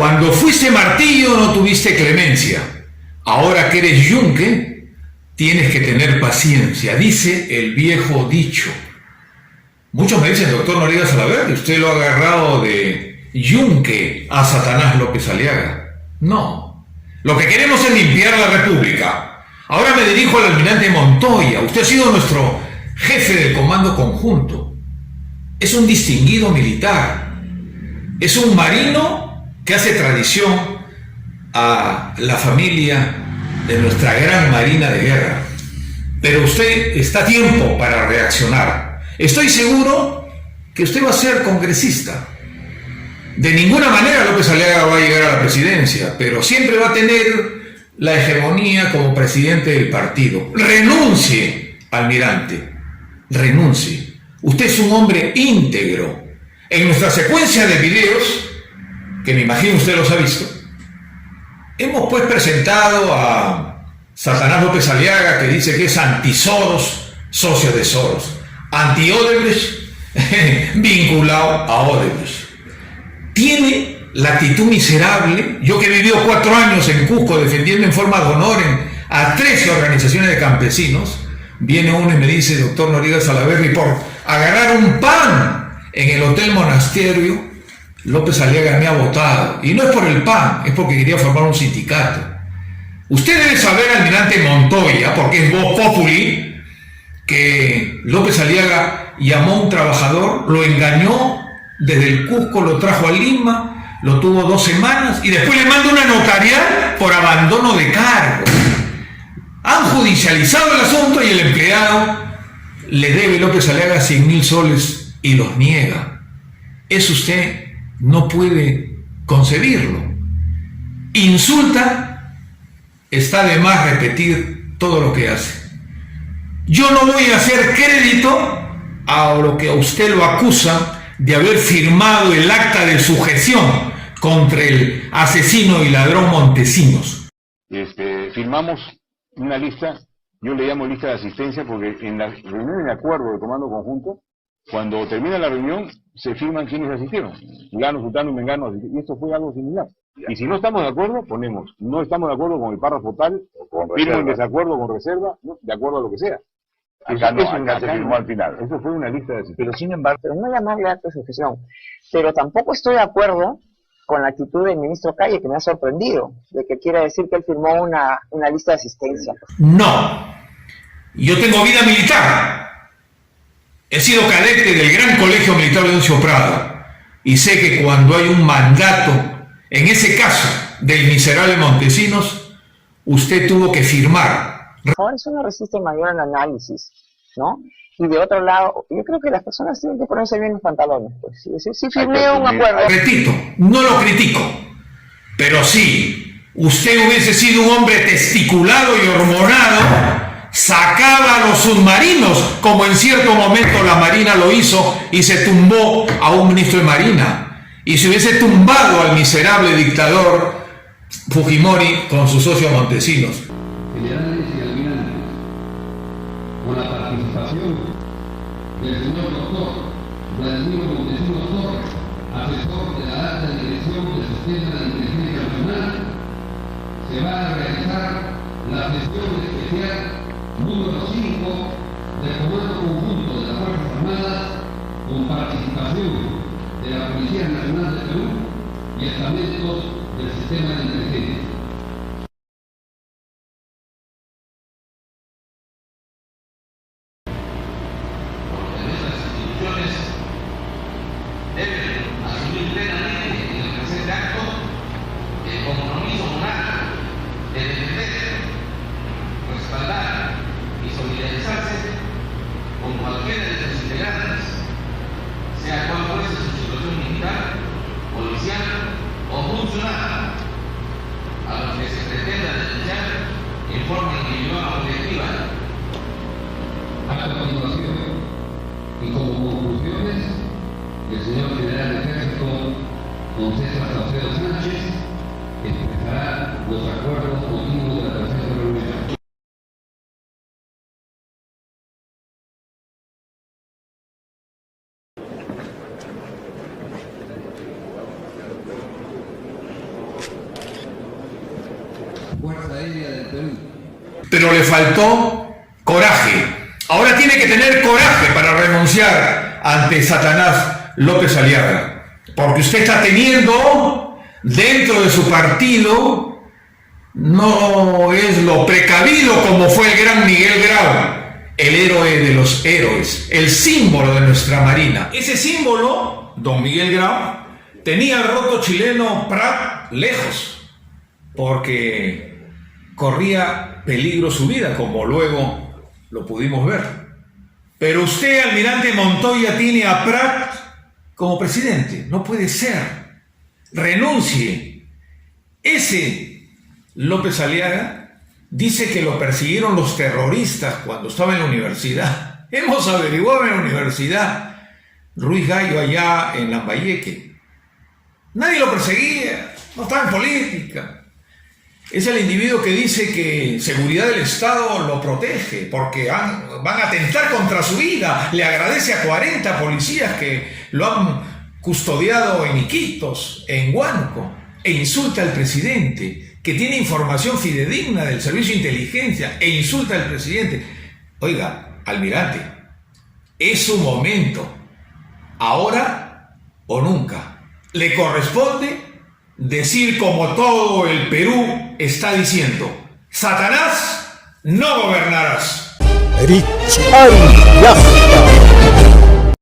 Cuando fuiste martillo no tuviste clemencia. Ahora que eres yunque, tienes que tener paciencia, dice el viejo dicho. Muchos me dicen, doctor Noriega Salaverry, usted lo ha agarrado de yunque a Satanás López Aliaga. No. Lo que queremos es limpiar la República. Ahora me dirijo al almirante Montoya. Usted ha sido nuestro jefe del comando conjunto. Es un distinguido militar. Es un marino que hace tradición a la familia de nuestra gran marina de guerra. Pero usted está a tiempo para reaccionar. Estoy seguro que usted va a ser congresista. De ninguna manera López Aliaga va a llegar a la presidencia, pero siempre va a tener la hegemonía como presidente del partido. Renuncie, almirante, renuncie. Usted es un hombre íntegro. En nuestra secuencia de videos, que me imagino usted los ha visto, hemos pues presentado a Satanás López Aliaga, que dice que es anti-Soros, socio de Soros, anti-Odebrecht, vinculado a Odebrecht. Tiene la actitud miserable. Yo que he vivido 4 años en Cusco defendiendo en forma de honor a 13 organizaciones de campesinos, viene uno y me dice, doctor Noriega Salaverry, por agarrar un pan en el Hotel Monasterio, López Aliaga me ha votado. Y no es por el pan, es porque quería formar un sindicato. Usted debe saber, almirante Montoya, porque es voz populi, que López Aliaga llamó a un trabajador, lo engañó desde el Cusco, lo trajo a Lima, lo tuvo 2 semanas y después le manda una notarial por abandono de cargo. Han judicializado el asunto y el empleado le debe López Aliaga 100.000 soles y los niega. Eso usted no puede concebirlo. Insulta, está de más repetir todo lo que hace. Yo no voy a hacer crédito a lo que a usted lo acusa de haber firmado el acta de sujeción contra el asesino y ladrón Montesinos. Firmamos una lista, yo le llamo lista de asistencia porque en la reunión de acuerdo de comando conjunto, cuando termina la reunión, se firman quienes asistieron. Fulano, sultano y mengano, y esto fue algo similar. Y si no estamos de acuerdo, ponemos, no estamos de acuerdo con el párrafo tal, firmo en desacuerdo con reserva, ¿no? De acuerdo a lo que sea. Acá no, acá se firmó al final. Eso fue una lista de asistencia. Pero sin embargo, Pero no llamarle acta de sujeción. Pero tampoco estoy de acuerdo con la actitud del ministro Calle, que me ha sorprendido, de que quiera decir que él firmó una lista de asistencia. No. Yo tengo vida militar. He sido cadete del Gran Colegio Militar Leoncio Prado y sé que cuando hay un mandato, en ese caso del miserable Montesinos, usted tuvo que firmar. Ahora eso no resiste mayor al análisis, ¿no? Y de otro lado, yo creo que las personas tienen que ponerse bien los pantalones. Pues sí firmé un acuerdo. Repito, no lo critico, pero sí, usted hubiese sido un hombre testiculado y hormonado, sacaba a los submarinos, como en cierto momento la Marina lo hizo y se tumbó a un ministro de Marina. Y se hubiese tumbado al miserable dictador Fujimori con su socio Montesinos. Generales y almirantes, con la participación del señor doctor Vladimir Montesinos Torres, asesor de la alta dirección del Sistema de Inteligencia Nacional, se va a realizar la sesión especial número 5 del Comando Conjunto de las Fuerzas Armadas, con participación de la Policía Nacional de Perú y estamentos del Sistema de Inteligencia. Deben asumir plenamente en el presente acto el compromiso moral de defender, respaldar y solidarizarse con cualquiera de sus integrantes, sea cual fuese su situación militar, policial o funcional, a los que se pretenda denunciar en forma individual o colectiva. A continuación, y como conclusiones, el señor general de Ejército, don César Saucedo Sánchez, expresará los acuerdos continuos de la tercera reunión. Fuerza Aérea del Perú. Pero le faltó coraje. Ahora tiene que tener coraje para renunciar ante Satanás López Aliaga. Porque usted está teniendo dentro de su partido, no es lo precavido como fue el gran Miguel Grau, el héroe de los héroes, el símbolo de nuestra Marina. Ese símbolo, don Miguel Grau, tenía al roto chileno Prat lejos, porque corría peligro su vida, como luego lo pudimos ver. Pero usted, almirante Montoya, tiene a Prat como presidente. No puede ser. Renuncie. Ese López Aliaga dice que lo persiguieron los terroristas cuando estaba en la universidad. Hemos averiguado en la universidad Ruiz Gallo allá en Lambayeque. Nadie lo perseguía, no estaba en política. Es el individuo que dice que seguridad del Estado lo protege porque van a atentar contra su vida. Le agradece a 40 policías que lo han custodiado en Iquitos, en Huánuco, e insulta al presidente, que tiene información fidedigna del servicio de inteligencia, e insulta al presidente. Oiga, almirante, es su momento, ahora o nunca. Le corresponde decir, como todo el Perú está diciendo: Satanás, no gobernarás. Richard Yasta.